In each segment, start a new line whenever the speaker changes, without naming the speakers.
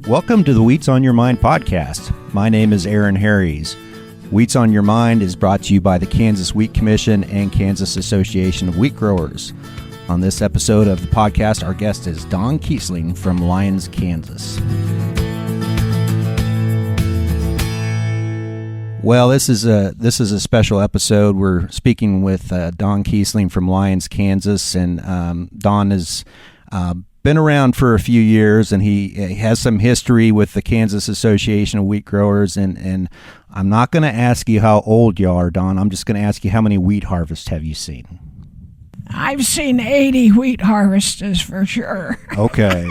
Welcome to the Wheat's on Your Mind podcast. My name is Aaron Harries. Wheat's on Your Mind is brought to you by the Kansas Wheat Commission and Kansas Association of Wheat Growers. On this episode of the podcast, our guest is Don Keesling from Lyons, Kansas. Well, this is a special episode. We're speaking with Don Keesling from Lyons, Kansas, and Don has been around for a few years, and he has some history with the Kansas Association of Wheat Growers. And I'm not going to ask you how old you are, Don. I'm just going to ask you, how many wheat harvests have you seen?
I've seen 80 wheat harvests for sure.
Okay.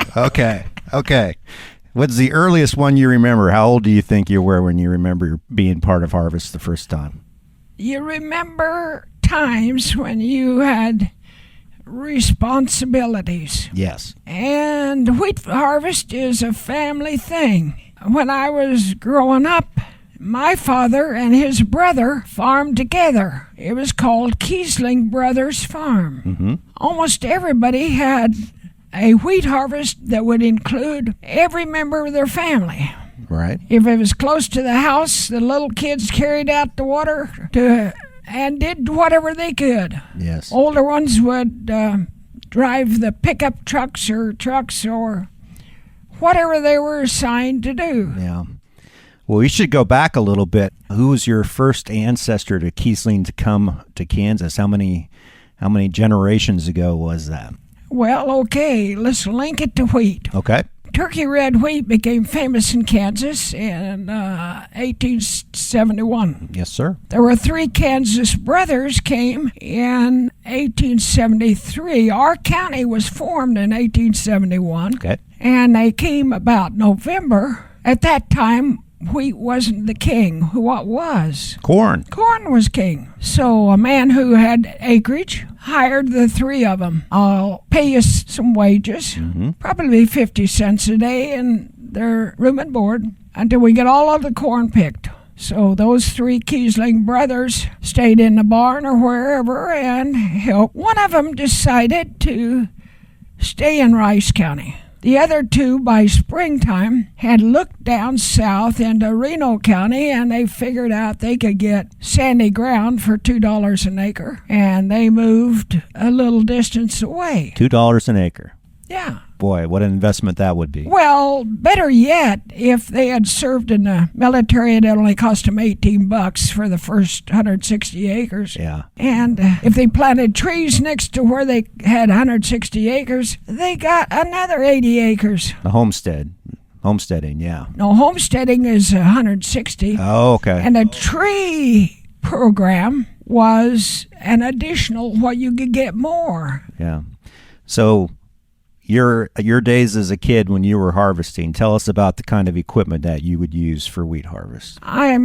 What's the earliest one you remember? How old do you think you were when you remember being part of harvest the first time?
You remember times when you had responsibilities.
Yes.
And wheat harvest is a family thing. When I was growing up, my father and his brother farmed together. It was called Keesling Brothers Farm.
Mm-hmm.
Almost everybody had a wheat harvest that would include every member of their family.
Right.
If it was close to the house, the little kids carried out the water and did whatever they could.
Yes.
Older ones would drive the pickup trucks or whatever they were assigned to do.
Yeah. Well, we should go back a little bit. Who was your first ancestor to Keesling to come to Kansas? How many generations ago was that?
Well, okay, let's link it to wheat.
Okay.
Turkey red wheat became famous in Kansas in 1871.
Yes, sir.
There were three Kansas brothers came in 1873. Our county was formed in 1871.
Okay.
And they came about November. At that time, wheat wasn't the king. What was?
Corn.
Corn was king. So a man who had acreage hired the three of them. I'll pay you some wages, probably 50 cents a day, and their room and board until we get all of the corn picked. So those three Keesling brothers stayed in the barn or wherever and helped. One of them decided to stay in Rice County. The other two, by springtime, had looked down south into Reno County, and they figured out they could get sandy ground for $2 an acre, and they moved a little distance away.
$2 an acre.
Yeah.
Boy, what an investment that would be.
Well, better yet, if they had served in the military, it only cost them $18 for the first 160 acres.
Yeah.
And if they planted trees next to where they had 160 acres, they got another 80 acres.
The homesteading, yeah.
No, homesteading is 160.
Oh, okay.
And a tree program was an additional what you could get more.
Yeah. So your days as a kid when you were harvesting, tell us about the kind of equipment that you would use for wheat harvest.
I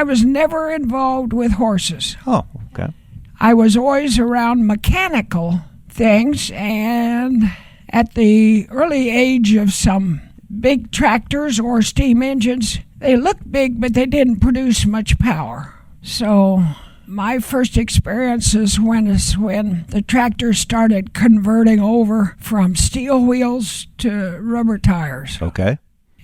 was never involved with horses.
Oh, okay.
I was always around mechanical things, and at the early age of some big tractors or steam engines, they looked big, but they didn't produce much power. So my first experiences when the tractors started converting over from steel wheels to rubber tires.
Okay.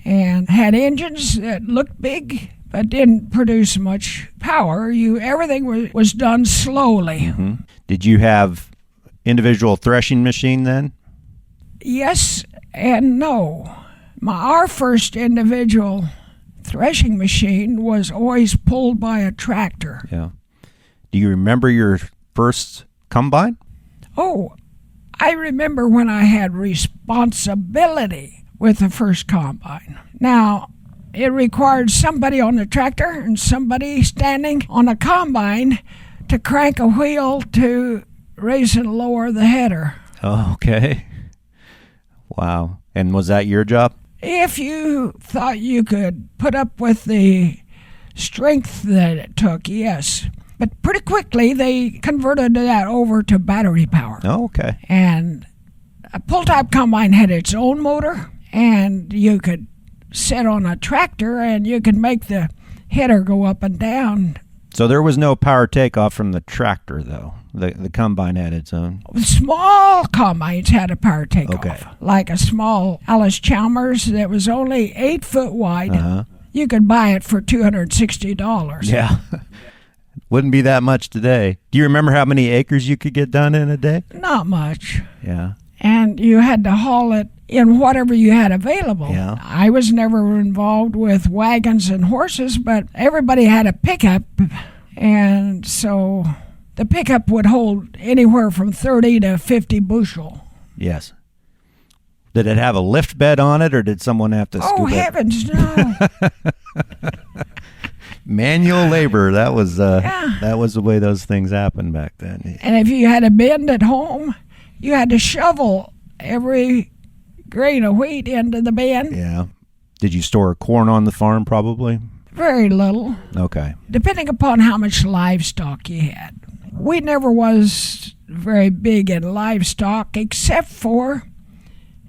And had engines that looked big but didn't produce much power. Everything was done slowly.
Mm-hmm. Did you have individual threshing machine then?
Yes and no. Our first individual threshing machine was always pulled by a tractor.
Yeah. Do you remember your first combine?
Oh, I remember when I had responsibility with the first combine. Now, it required somebody on the tractor and somebody standing on a combine to crank a wheel to raise and lower the header.
Oh, okay. Wow. And was that your job?
If you thought you could put up with the strength that it took, yes. But pretty quickly, they converted that over to battery power.
Oh, okay.
And a pull-type combine had its own motor, and you could sit on a tractor, and you could make the header go up and down.
So there was no power takeoff from the tractor, though? The combine had its own.
Small combines had a power takeoff.
Okay.
Like a small Alice Chalmers that was only 8 foot wide.
Uh-huh.
You could buy it for $260.
Yeah. Wouldn't be that much today. Do you remember how many acres you could get done in a day?
Not much.
Yeah.
And you had to haul it in whatever you had available.
Yeah.
I was never involved with wagons and horses, but everybody had a pickup, and so the pickup would hold anywhere from 30 to 50 bushel.
Yes. Did it have a lift bed on it, or did someone have to scoop it?
Heavens, no.
Manual labor. That was
Yeah.
that was the way those things happened back then.
And if you had a bin at home, you had to shovel every grain of wheat into the bin.
Yeah. Did you store corn on the farm, probably?
Very little,
Okay.
depending upon how much livestock you had. We never was very big in livestock except for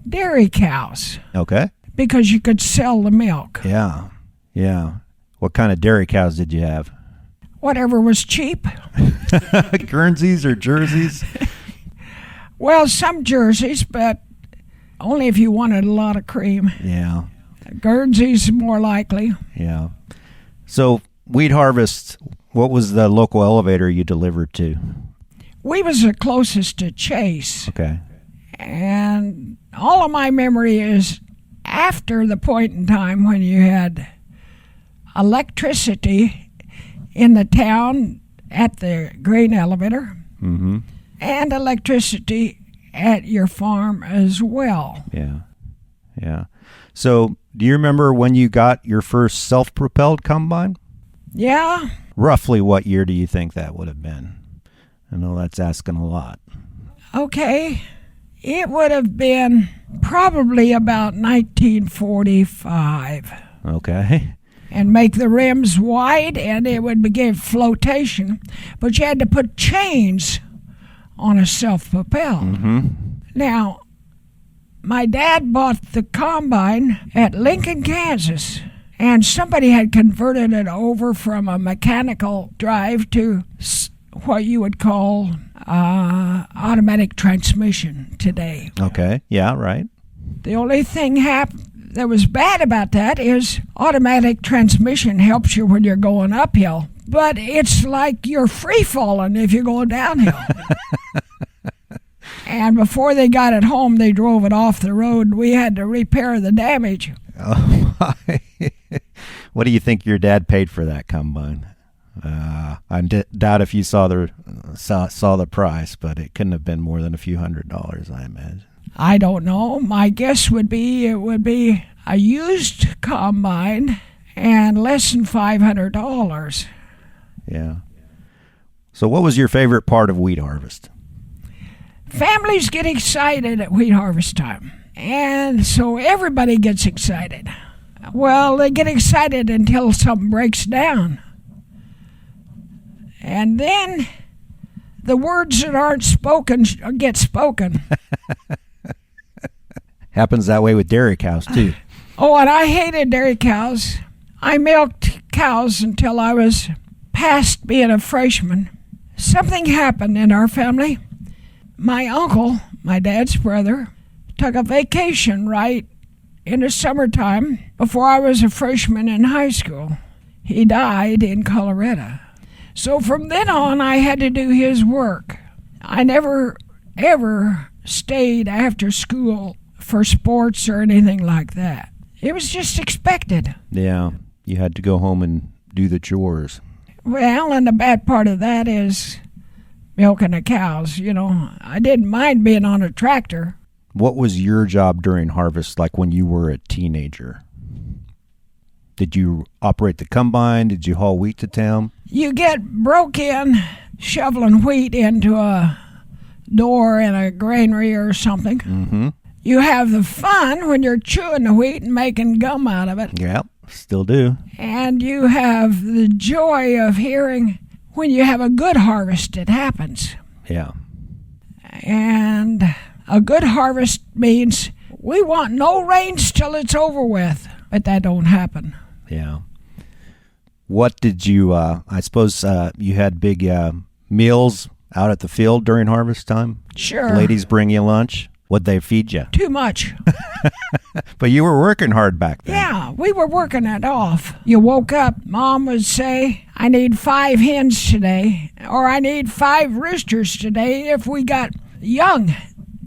dairy cows,
Okay.
because you could sell the milk.
Yeah. Yeah. What kind of dairy cows did you have?
Whatever was cheap.
Guernseys or Jerseys?
Well, some Jerseys, but only if you wanted a lot of cream.
Yeah.
Guernseys more likely.
Yeah. So, wheat harvest, what was the local elevator you delivered to?
We was the closest to Chase.
Okay.
And all of my memory is after the point in time when you had electricity in the town at the grain elevator,
Mm-hmm.
and electricity at your farm as well.
Yeah. Yeah. So, do you remember when you got your first self-propelled combine?
Yeah,
Roughly what year do you think that would have been? I know that's asking a lot.
okay. It would have been probably about 1945.
Okay.
And make the rims wide, and it would begin flotation. But you had to put chains on a self-propelled.
Mm-hmm.
Now, my dad bought the combine at Lincoln, Kansas, and somebody had converted it over from a mechanical drive to what you would call automatic transmission today.
Okay. Yeah, right.
The only thing that was bad about that is automatic transmission helps you when you're going uphill, but it's like you're free falling if you're going downhill. And before they got it home, they drove it off the road. We had to repair the damage.
Oh, my. What do you think your dad paid for that combine? I doubt if you saw the price, but it couldn't have been more than a few $100s, I imagine.
I don't know. My guess would be it would be a used combine and less than $500.
Yeah. So what was your favorite part of wheat harvest?
Families get excited at wheat harvest time, and so everybody gets excited. Well, they get excited until something breaks down. And then the words that aren't spoken get spoken.
Happens that way with dairy cows, too.
Oh, and I hated dairy cows. I milked cows until I was past being a freshman. Something happened in our family. My uncle, my dad's brother, took a vacation right in the summertime before I was a freshman in high school. He died in Colorado. So from then on, I had to do his work. I never, ever stayed after school for sports or anything like that. It was just expected.
Yeah, you had to go home and do the chores.
Well, and the bad part of that is milking the cows. You know, I didn't mind being on a tractor.
What was your job during harvest like when you were a teenager? Did you operate the combine? Did you haul wheat to town?
You get broke in shoveling wheat into a door in a granary or something.
Mm-hmm.
You have the fun when you're chewing the wheat and making gum out of it.
Yeah, still do.
And you have the joy of hearing when you have a good harvest, it happens.
Yeah.
And a good harvest means we want no rains till it's over with. But that don't happen.
Yeah. What did you, I suppose you had big meals out at the field during harvest time?
Sure.
Ladies bring you lunch? What'd they feed you?
Too much.
But you were working hard back then.
Yeah, we were working it off. You woke up, Mom would say, I need 5 hens today, or I need 5 roosters today if we got young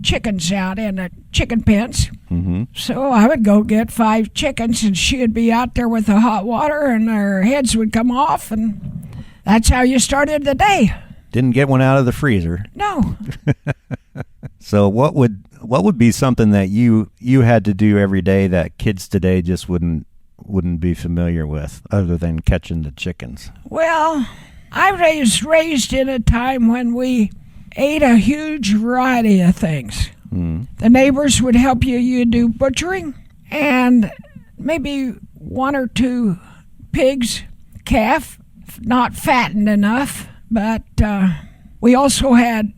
chickens out in the chicken pens.
Mm-hmm.
So I would go get 5 chickens, and she'd be out there with the hot water, and their heads would come off, and that's how you started the day.
Didn't get one out of the freezer.
No.
So what would be something that you had to do every day that kids today just wouldn't be familiar with, other than catching the chickens?
Well, I was raised in a time when we ate a huge variety of things. The neighbors would help you. You'd do butchering and maybe 1 or 2 pigs, calf, not fattened enough. But we also had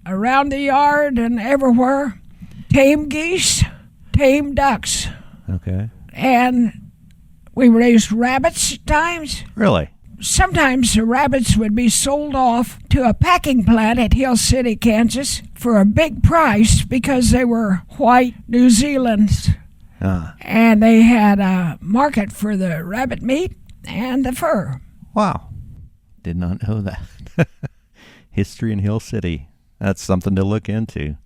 around the yard and everywhere tame geese, tame ducks.
Okay.
And we raised rabbits at times.
Really?
Sometimes the rabbits would be sold off to a packing plant at Hill City, Kansas for a big price because they were white New Zealand's. And they had a market for the rabbit meat and the fur.
Wow. Did not know that. History in Hill City. That's something to look into.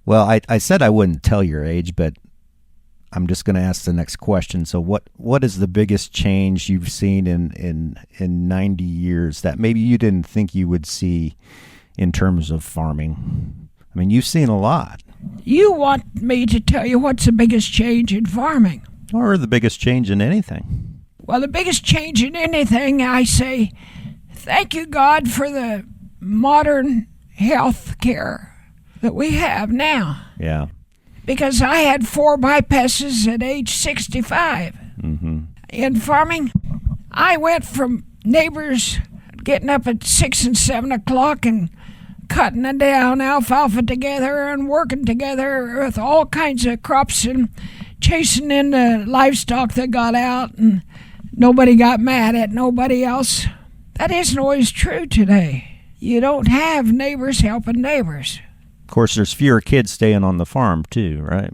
Well, I said I wouldn't tell your age, but I'm just going to ask the next question. So what is the biggest change you've seen in 90 years that maybe you didn't think you would see in terms of farming? I mean, you've seen a lot.
You want me to tell you what's the biggest change in farming?
Or the biggest change in anything?
Well, the biggest change in anything, I say, thank you, God, for the modern health care that we have now.
Yeah.
Because I had 4 bypasses at age 65.
Mm-hmm.
In farming, I went from neighbors getting up at 6 and 7 o'clock and cutting it down alfalfa together and working together with all kinds of crops and chasing in the livestock that got out, and nobody got mad at nobody else. That isn't always true today. You don't have neighbors helping neighbors.
Of course, there's fewer kids staying on the farm, too, right?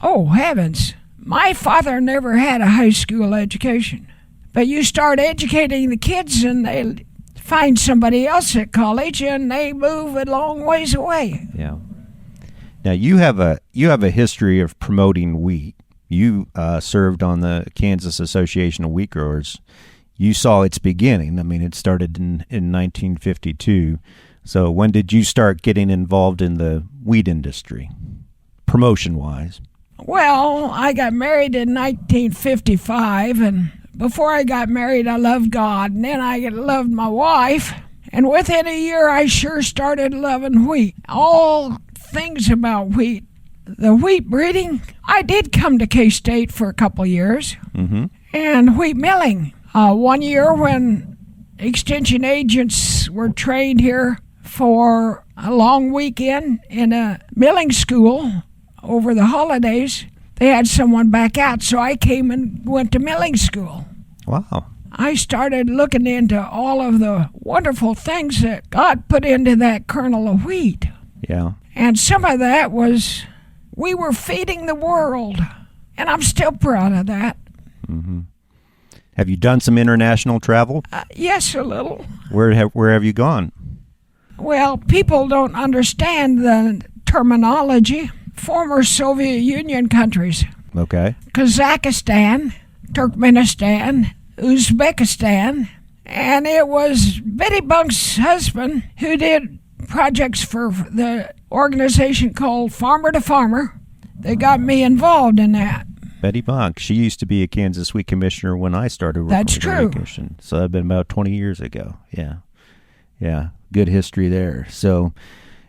Oh, heavens. My father never had a high school education. But you start educating the kids and they find somebody else at college and they move a long ways away.
Yeah. Now, you have a history of promoting wheat. You served on the Kansas Association of Wheat Growers. You saw its beginning. I mean, it started in 1952. So when did you start getting involved in the wheat industry, promotion-wise?
Well, I got married in 1955, and before I got married, I loved God, and then I loved my wife, and within a year, I sure started loving wheat. All things about wheat. The wheat breeding, I did come to K-State for a couple years, and wheat milling. One year when extension agents were trained here for a long weekend in a milling school over the holidays, they had someone back out, so I came and went to milling school.
Wow.
I started looking into all of the wonderful things that God put into that kernel of wheat.
Yeah.
And some of that was, we were feeding the world, and I'm still proud of that.
Mm-hmm. Have you done some international travel?
Yes, a little.
Where have you gone?
Well, people don't understand the terminology. Former Soviet Union countries.
Okay.
Kazakhstan, Turkmenistan, Uzbekistan, and it was Betty Bunk's husband who did projects for the organization called Farmer to Farmer. They got me involved in that.
Betty Bunk, she used to be a Kansas Wheat Commissioner when I started working
That's
with the
true.
Wheat Commission. So that'd been about 20 years ago. Yeah. Yeah. Good history there. So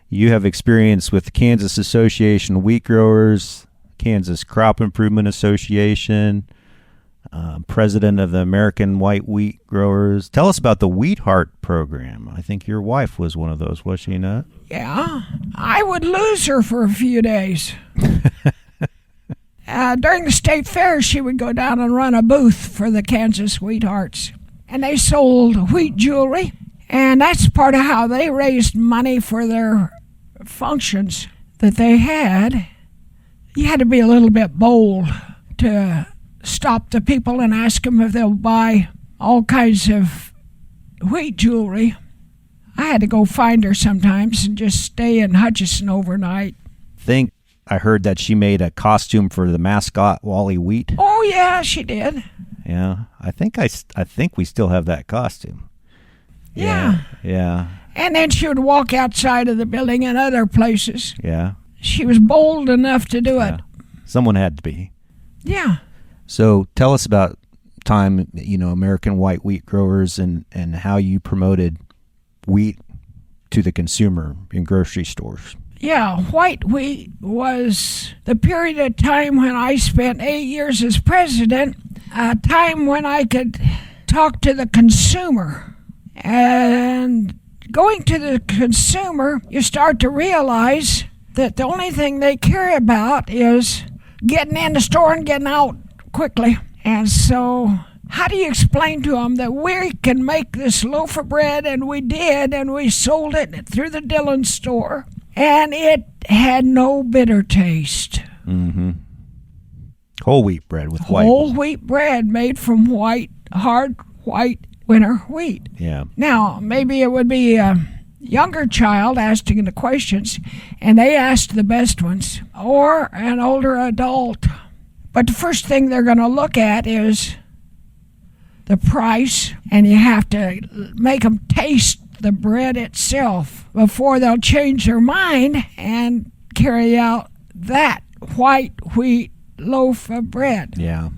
you have experience with the Kansas Association of Wheat Growers, Kansas Crop Improvement Association, president of the American White Wheat Growers. Tell us about the Wheatheart program. I think your wife was one of those, was she not?
Yeah, I would lose her for a few days. During the state fair, she would go down and run a booth for the Kansas Wheathearts. And they sold wheat jewelry And that's part of how they raised money for their functions that they had. You had to be a little bit bold to stop the people and ask them if they'll buy all kinds of wheat jewelry. I had to go find her sometimes and just stay in Hutchinson overnight.
I heard that she made a costume for the mascot, Wally Wheat.
Oh, yeah, she did.
Yeah, I think we still have that costume.
Yeah.
Yeah.
And then she would walk outside of the building and other places.
Yeah.
She was bold enough to do it.
Someone had to be.
Yeah.
So tell us about time, American white wheat growers and how you promoted wheat to the consumer in grocery stores.
Yeah, white wheat was the period of time when I spent 8 years as president, a time when I could talk to the consumer. And going to the consumer, you start to realize that the only thing they care about is getting in the store and getting out quickly. And so how do you explain to them that we can make this loaf of bread, and we did, and we sold it through the Dillon store, and it had no bitter taste.
Mm-hmm. Whole wheat bread with white.
Whole wheat bread made from hard white winter wheat.
Yeah.
Now, maybe it would be a younger child asking the questions, and they asked the best ones, or an older adult. But the first thing they're going to look at is the price, and you have to make them taste the bread itself before they'll change their mind and carry out that white wheat loaf of bread.
Yeah.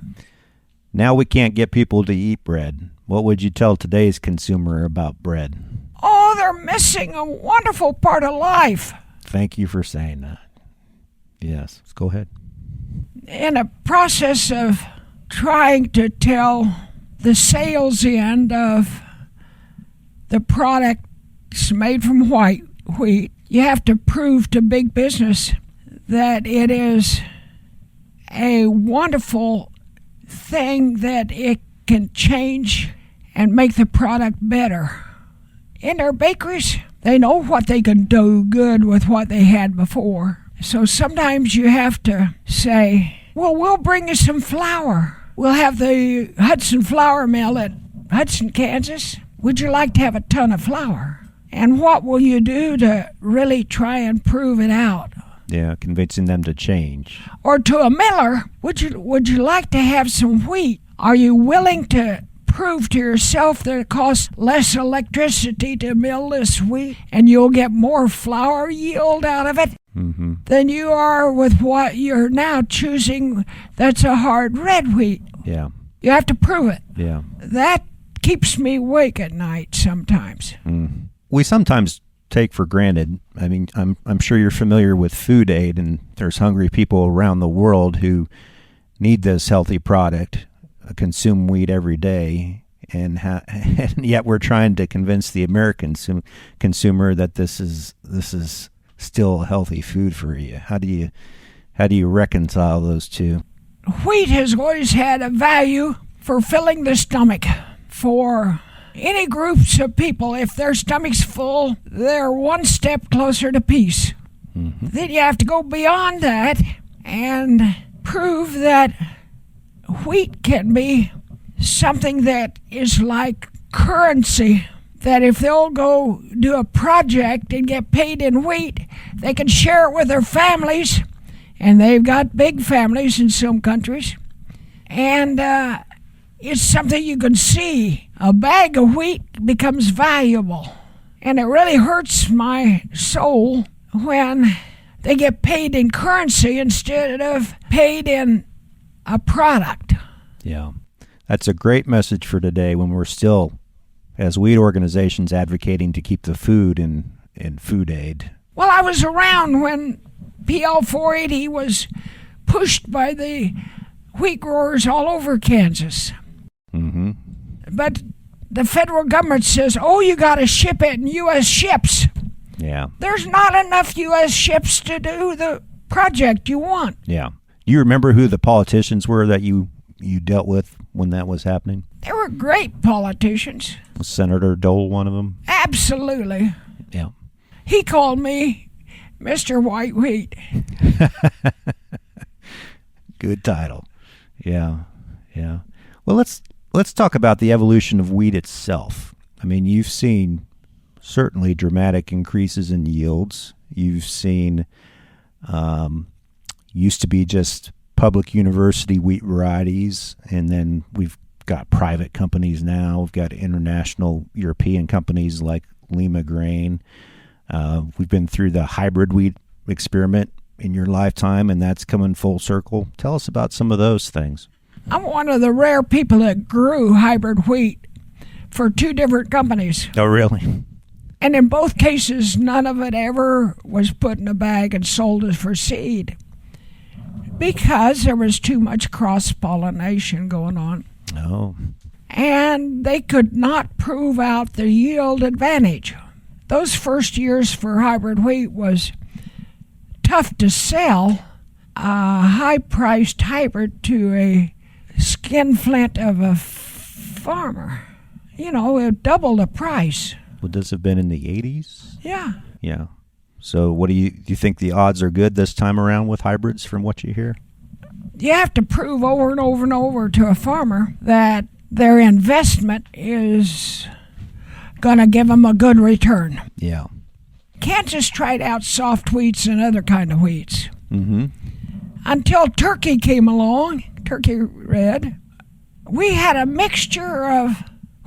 Now we can't get people to eat bread. What would you tell today's consumer about bread?
Oh, they're missing a wonderful part of life.
Thank you for saying that. Yes, go ahead.
In a process of trying to tell the sales end of the products made from white wheat, you have to prove to big business that it is a wonderful thing, that it can change and make the product better. In their bakeries, they know what they can do good with what they had before. So sometimes you have to say, well, we'll bring you some flour. We'll have the Hudson Flour Mill at Hudson, Kansas. Would you like to have a ton of flour? And what will you do to really try and prove it out?
Yeah, convincing them to change.
Or to a miller, would you like to have some wheat? Are you willing to prove to yourself that it costs less electricity to mill this wheat and you'll get more flour yield out of it than you are with what you're now choosing that's a hard red wheat?
Yeah.
You have to prove it.
Yeah.
That keeps me awake at night sometimes.
We sometimes take for granted. I mean, I'm sure you're familiar with food aid, and there's hungry people around the world who need this healthy product, consume wheat every day, and yet we're trying to convince the American consumer that this is still healthy food for you. How do you reconcile those two?
Wheat has always had a value for filling the stomach. For any groups of people, if their stomach's full, they're one step closer to peace. Then you have to go beyond that and prove that wheat can be something that is like currency, that if they'll go do a project and get paid in wheat, they can share it with their families, and they've got big families in some countries, and it's something you can see. A bag of wheat becomes valuable, and it really hurts my soul when they get paid in currency instead of paid in a product.
Yeah, that's a great message for today when we're still, as wheat organizations, advocating to keep the food in food aid.
Well, I was around when PL 480 was pushed by the wheat growers all over Kansas. But the federal government says, oh, you got to ship it in U.S. ships.
Yeah.
There's not enough U.S. ships to do the project you want.
Yeah. Do you remember who the politicians were that you you dealt with when that was happening?
They were great politicians.
Was Senator Dole one of them?
Absolutely.
Yeah.
He called me Mr. Whitewheat.
Good title. Yeah. Well, let's talk about the evolution of wheat itself. I mean, you've seen certainly dramatic increases in yields. You've seen used to be just public university wheat varieties, and then we've got private companies now. We've got international European companies like Lima Grain. We've been through the hybrid wheat experiment in your lifetime, and that's coming full circle. Tell us about some of those things.
I'm one of the rare people that grew hybrid wheat for 2 different companies.
Oh, really?
And in both cases, none of it ever was put in a bag and sold as for seed because there was too much cross-pollination going on.
Oh.
And they could not prove out the yield advantage. Those first years for hybrid wheat was tough to sell a high-priced hybrid to a skinflint of a farmer. You know, it doubled the price.
Would this have been in the 80s?
Yeah.
Yeah. So what do you think the odds are good this time around with hybrids from what you hear?
You have to prove over and over and over to a farmer that their investment is going to give them a good return.
Yeah.
Can't just try out soft wheats and other kind of wheats.
Mm-hmm.
Until turkey came along, turkey red, we had a mixture of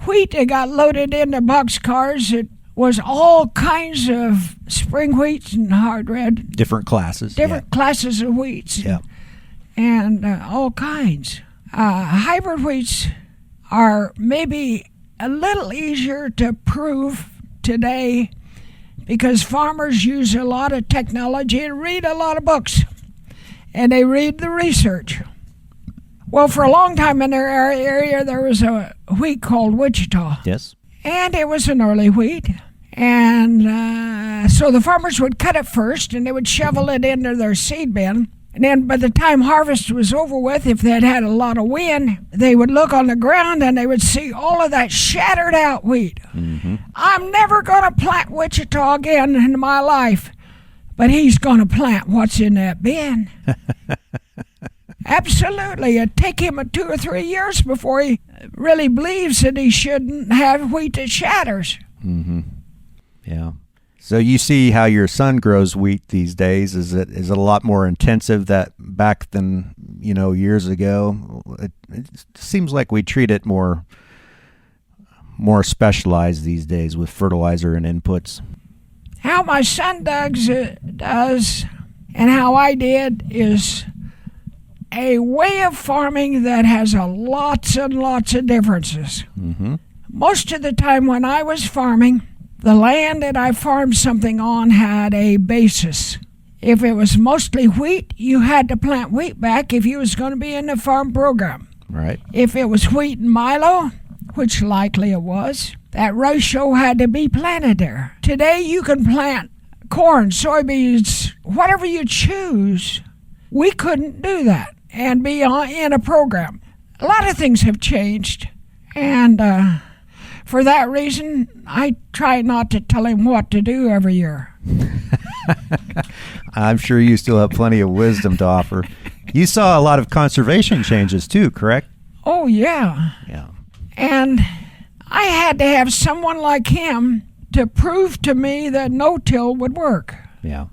wheat that got loaded into boxcars. It was all kinds of spring wheats and hard red.
Different classes.
Different classes of wheats.
Yeah.
And all kinds. Hybrid wheats are maybe a little easier to prove today because farmers use a lot of technology and read a lot of books. And they read the research. Well, for a long time in their area, there was a wheat called Wichita.
Yes.
And it was an early wheat. And so the farmers would cut it first, and they would shovel it into their seed bin. And then by the time harvest was over with, if they'd had a lot of wind, they would look on the ground, and they would see all of that shattered out wheat.
Mm-hmm. I'm
never going to plant Wichita again in my life, but he's going to plant what's in that bin. Absolutely. It'd take him 2 or 3 years before he really believes that he shouldn't have wheat that shatters.
Mm-hmm. Yeah. So you see how your son grows wheat these days. Is it a lot more intensive that back than, years ago? It seems like we treat it more specialized these days with fertilizer and inputs.
How my son does and how I did is a way of farming that has lots and lots of differences.
Mm-hmm.
Most of the time when I was farming, the land that I farmed something on had a basis. If it was mostly wheat, you had to plant wheat back if you was going to be in the farm program.
Right.
If it was wheat and milo, which likely it was, that ratio had to be planted there. Today you can plant corn, soybeans, whatever you choose. We couldn't do that and be in a program. A lot of things have changed, and for that reason, I try not to tell him what to do every year.
I'm sure you still have plenty of wisdom to offer. You saw a lot of conservation changes too, correct?
Oh, yeah.
Yeah.
And I had to have someone like him to prove to me that no-till would work.
Yeah.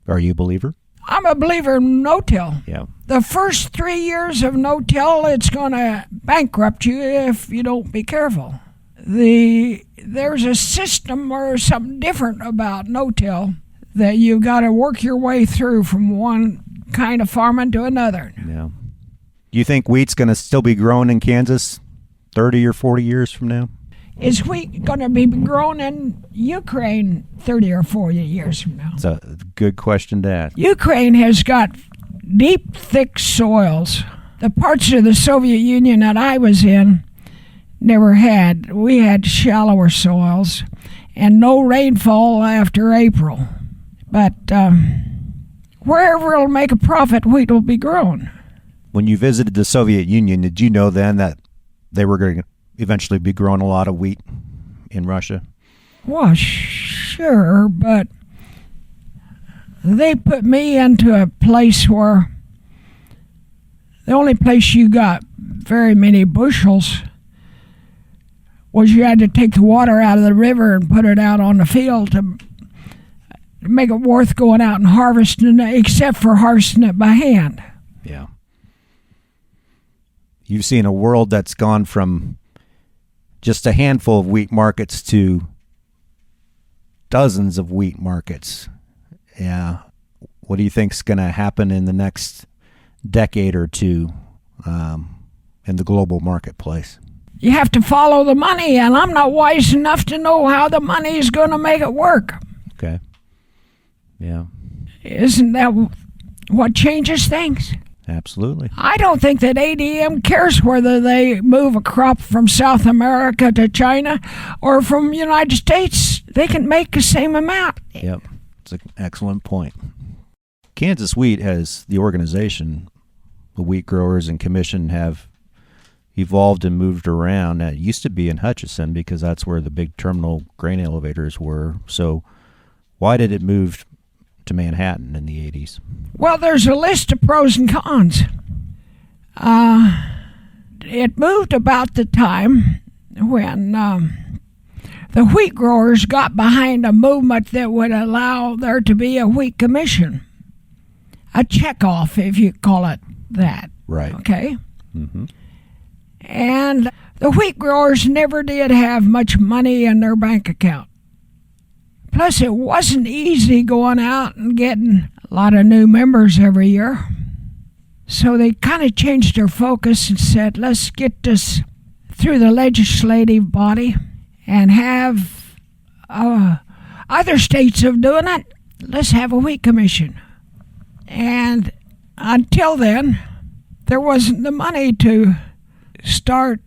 Are you a believer?
I'm a believer in no-till.
Yeah.
The first 3 years of no-till, it's going to bankrupt you if you don't be careful. There's a system or something different about no-till that you've got to work your way through from one kind of farming to another.
Yeah. Do you think wheat's going to still be growing in Kansas 30 or 40 years from now?
Is wheat going to be grown in Ukraine 30 or 40 years from now?
It's a good question to ask.
Ukraine has got deep, thick soils. The parts of the Soviet Union that I was in never had. We had shallower soils and no rainfall after April. But wherever it'll make a profit, wheat will be grown.
When you visited the Soviet Union, did you know then that they were going to eventually be growing a lot of wheat in Russia?
Well, sure, but they put me into a place where the only place you got very many bushels was you had to take the water out of the river and put it out on the field to make it worth going out and harvesting it, except for harvesting it by hand.
Yeah. You've seen a world that's gone from just a handful of wheat markets to dozens of wheat markets. Yeah. What do you think's going to happen in the next decade or two in the global marketplace?
You have to follow the money, and I'm not wise enough to know how the money is going to make it work.
Okay. Yeah.
Isn't that what changes things?
Absolutely.
I don't think that ADM cares whether they move a crop from South America to China or from the United States. They can make the same amount.
Yep. It's an excellent point. Kansas Wheat has the organization. The wheat growers and commission have evolved and moved around. It used to be in Hutchinson because that's where the big terminal grain elevators were. So why did it move to Manhattan in the 80s?
Well, there's a list of pros and cons. It moved about the time when the wheat growers got behind a movement that would allow there to be a wheat commission. A checkoff, if you call it that.
Right.
Okay?
Mm-hmm.
And the wheat growers never did have much money in their bank account. Plus, it wasn't easy going out and getting a lot of new members every year. So they kind of changed their focus and said, let's get this through the legislative body and have other states of doing it. Let's have a wheat commission. And until then, there wasn't the money to start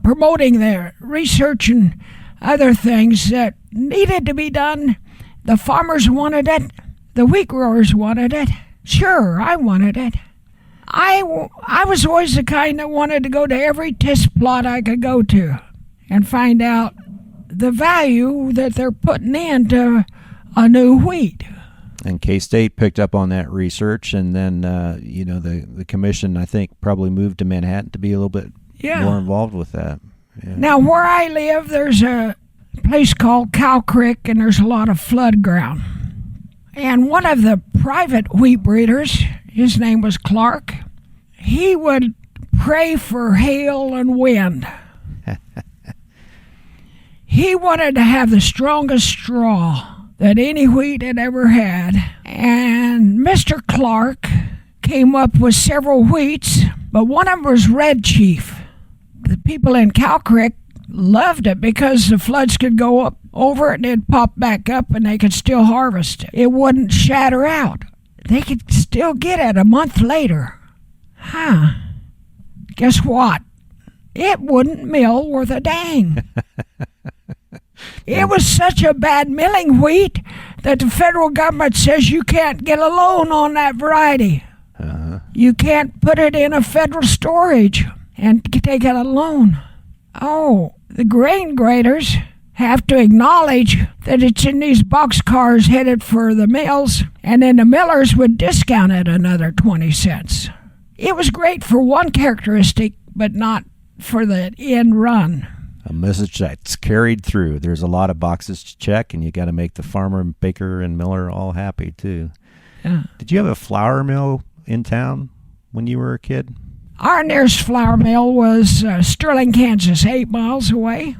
promoting their research and other things that needed to be done. The farmers wanted it. The wheat growers wanted it. Sure, I wanted it. I was always the kind that wanted to go to every test plot I could go to and find out the value that they're putting into a new wheat.
And K-State picked up on that research, and then the commission, I think, probably moved to Manhattan to be a little bit more involved with that. Yeah.
Now, where I live, there's a place called Cow Creek, and there's a lot of flood ground. And one of the private wheat breeders, his name was Clark, he would pray for hail and wind. He wanted to have the strongest straw that any wheat had ever had. And Mr. Clark came up with several wheats, but one of them was Red Chief. The people in Cow Creek loved it because the floods could go up over it and it'd pop back up and they could still harvest it. It wouldn't shatter out. They could still get it a month later. Guess what? It wouldn't mill worth a dang. It was such a bad milling wheat that the federal government says you can't get a loan on that variety.
Uh-huh.
You can't put it in a federal storage and take out a loan. Oh, the grain graders have to acknowledge that it's in these boxcars headed for the mills, and then the millers would discount it another 20 cents. It was great for one characteristic, but not for the end run.
A message that's carried through. There's a lot of boxes to check, and you got to make the farmer, baker, and miller all happy, too.
Yeah.
Did you have a flour mill in town when you were a kid?
Our nearest flour mill was Sterling, Kansas, 8 miles away.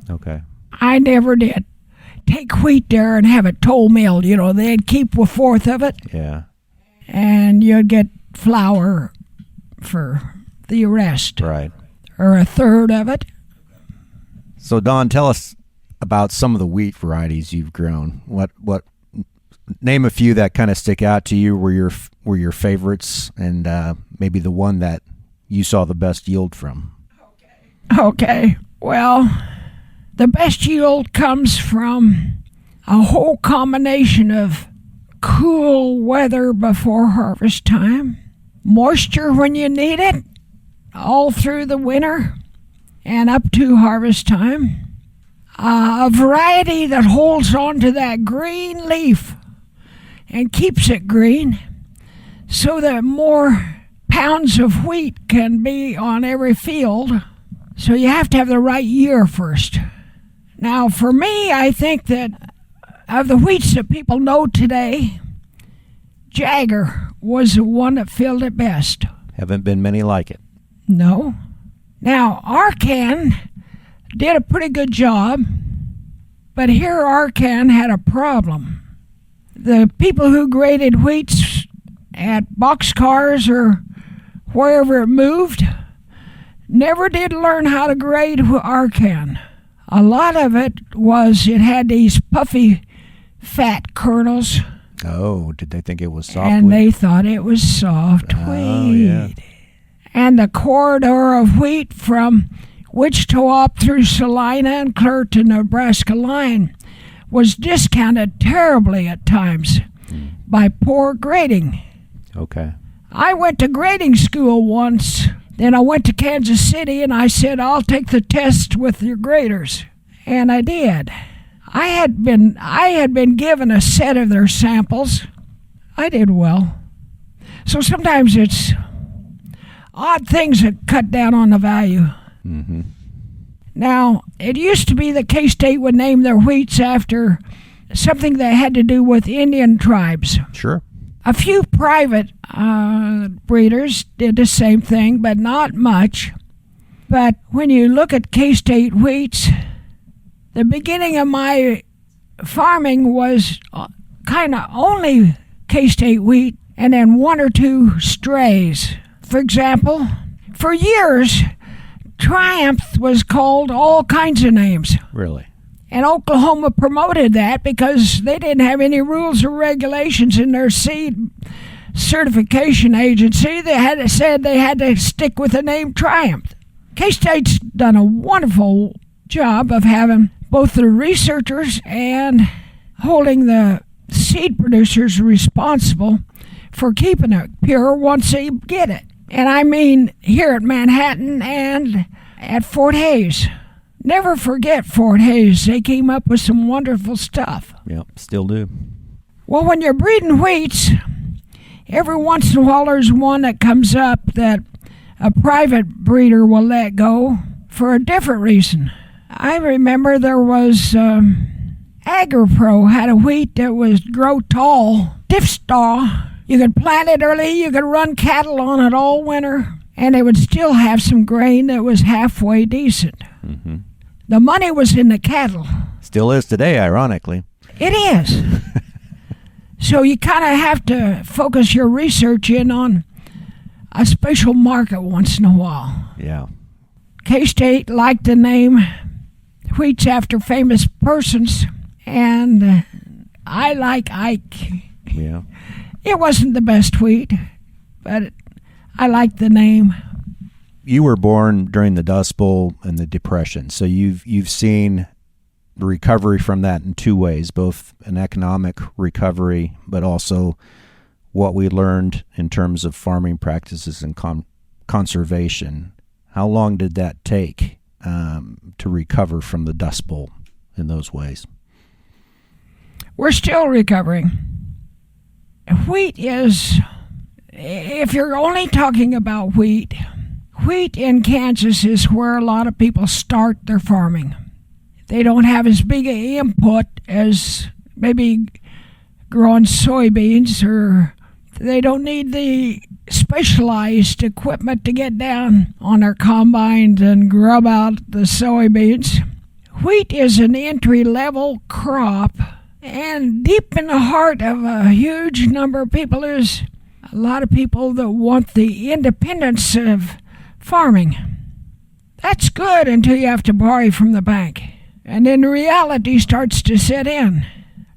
Okay.
I never did take wheat there and have it toll milled. You know, they'd keep a fourth of it.
Yeah.
And you'd get flour for the rest.
Right.
Or a third of it.
So, Don, tell us about some of the wheat varieties you've grown. What name a few that kind of stick out to you, were your favorites, and maybe the one that you saw the best yield from.
Okay. Well, the best yield comes from a whole combination of cool weather before harvest time moisture when you need it, all through the winter and up to harvest time. A variety that holds on to that green leaf and keeps it green so that more pounds of wheat can be on every field. So you have to have the right year first. Now, for me, I think that of the wheats that people know today, Jagger was the one that filled it best.
Haven't been many like it.
No. Now, Arcan did a pretty good job, but here Arcan had a problem. The people who graded wheats at boxcars or wherever it moved never did learn how to grade Arcan. A lot of it had these puffy fat kernels.
Oh, did they think it was soft
and
wheat?
They thought it was soft wheat.
Yeah.
And the corridor of wheat from Wichita up through Salina and clear to Nebraska line was discounted terribly at times by poor grading.
Okay.
I went to grading school once. Then I went to Kansas City and I said, I'll take the test with your graders. And I did. I had been given a set of their samples. I did well. So sometimes it's odd things that cut down on the value.
Mm-hmm.
Now, it used to be that K-State would name their wheats after something that had to do with Indian tribes.
Sure.
A few private breeders did the same thing, but not much. But when you look at K-State wheats, the beginning of my farming was kind of only K-State wheat and then one or two strays. For example, for years, Triumph was called all kinds of names.
Really?
And Oklahoma promoted that because they didn't have any rules or regulations in their seed certification agency. They had to stick with the name Triumph. K-State's done a wonderful job of having both the researchers and holding the seed producers responsible for keeping it pure once they get it. And I mean here at Manhattan and at Fort Hays. Never forget Fort Hays. They came up with some wonderful stuff.
Yep, still do.
Well, when you're breeding wheats, every once in a while there's one that comes up that a private breeder will let go for a different reason. I remember there was AgriPro had a wheat that was grow tall, stiff straw. You could plant it early, you could run cattle on it all winter, and it would still have some grain that was halfway decent.
Mm-hmm.
The money was in the cattle.
Still is today, ironically.
It is. So you kind of have to focus your research in on a special market once in a while.
Yeah.
K-State liked the name wheats after famous persons, and I like Ike.
Yeah.
It wasn't the best wheat, but I liked the name.
You were born during the Dust Bowl and the Depression, so you've seen the recovery from that in two ways, both an economic recovery, but also what we learned in terms of farming practices and conservation. How long did that take to recover from the Dust Bowl in those ways?
We're still recovering. Wheat is, if you're only talking about wheat in Kansas is where a lot of people start their farming. They don't have as big an input as maybe growing soybeans, or they don't need the specialized equipment to get down on their combines and grub out the soybeans. Wheat is an entry-level crop, and deep in the heart of a huge number of people is a lot of people that want the independence of farming. That's good until you have to borrow from the bank, and then reality starts to set in.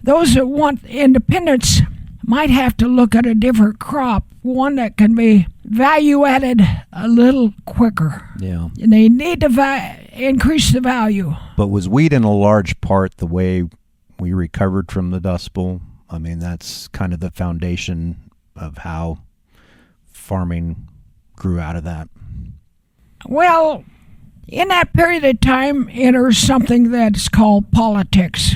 Those that want independence might have to look at a different crop, one that can be value added a little quicker.
Yeah.
And they need to increase the value.
But was wheat in a large part the way we recovered from the Dust Bowl? I mean, that's kind of the foundation of how farming grew out of that?
Well, in that period of time enters something that's called politics.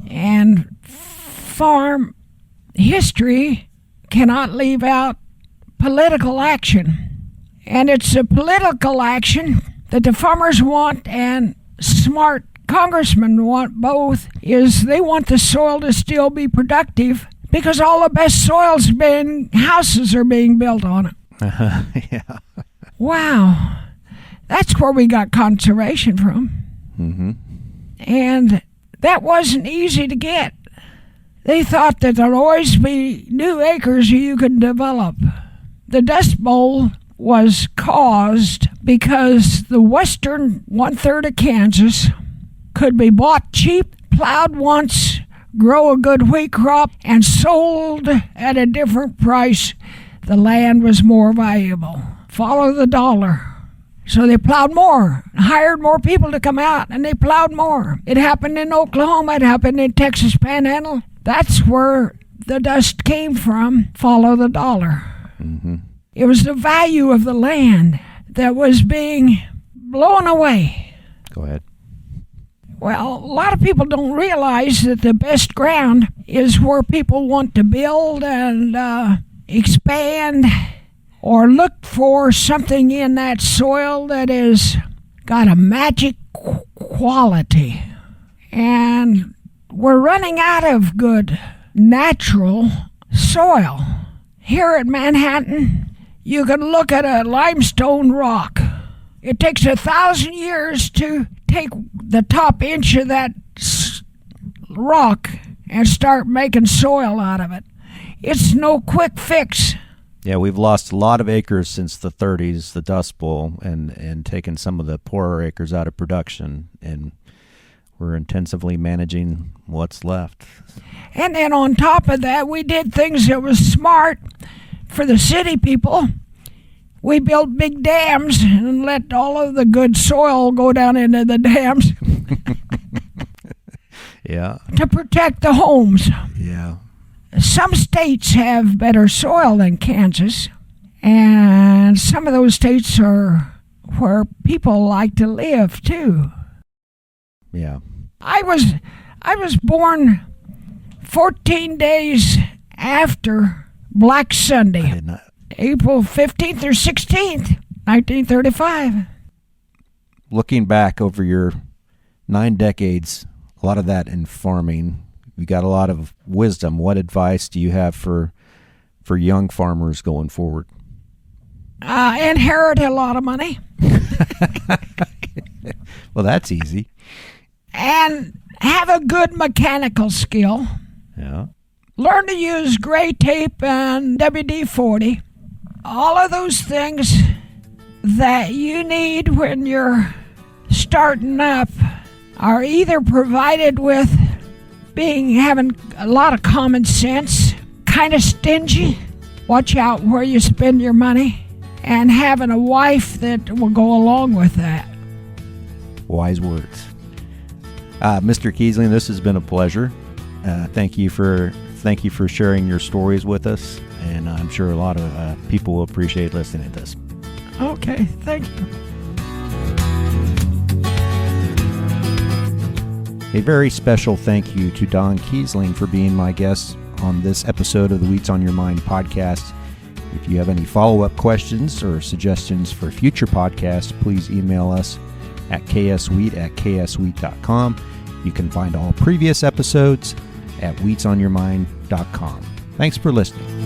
And farm history cannot leave out political action. And it's a political action that the farmers want and smart congressmen want both, is they want the soil to still be productive because all the best houses are being built on it.
Yeah.
Wow. That's where we got conservation from.
Mm-hmm.
And that wasn't easy to get. They thought that there'd always be new acres you could develop. The Dust Bowl was caused because the western one-third of Kansas could be bought cheap, plowed once, grow a good wheat crop, and sold at a different price. The land was more valuable. Follow the dollar. So they plowed more, hired more people to come out, and they plowed more. It happened in Oklahoma. It happened in Texas Panhandle. That's where the dust came from. Follow the dollar.
Mm-hmm.
It was the value of the land that was being blown away.
Go ahead.
Well, a lot of people don't realize that the best ground is where people want to build and expand or look for something in that soil that has got a magic quality. And we're running out of good natural soil. Here at Manhattan, you can look at a limestone rock. It takes 1,000 years to take the top inch of that rock and start making soil out of it. It's no quick fix.
Yeah, we've lost a lot of acres since the 30s, the Dust Bowl, and taken some of the poorer acres out of production, and we're intensively managing what's left.
And then on top of that, we did things that was smart for the city people. We built big dams and let all of the good soil go down into the dams.
Yeah.
To protect the homes.
Yeah.
Some states have better soil than Kansas, and some of those states are where people like to live too.
Yeah.
I was born 14 days after Black Sunday.
I did not.
April 15th or 16th, 1935.
Looking back over your 9 decades, a lot of that in farming, you got a lot of wisdom. What advice do you have for young farmers going forward?
Inherit a lot of money.
Well, that's easy.
And have a good mechanical skill.
Yeah.
Learn to use gray tape and WD-40. All of those things that you need when you're starting up are either provided with having a lot of common sense, kind of stingy, watch out where you spend your money, and having a wife that will go along with that.
Wise words. Mr. Keesling, this has been a pleasure. Thank you for sharing your stories with us, and I'm sure a lot of people will appreciate listening to this.
Okay, thank you.
A very special thank you to Don Keesling for being my guest on this episode of the Wheats on Your Mind podcast. If you have any follow-up questions or suggestions for future podcasts, please email us at kswheat@kswheat.com. You can find all previous episodes at wheatsonyourmind.com. Thanks for listening.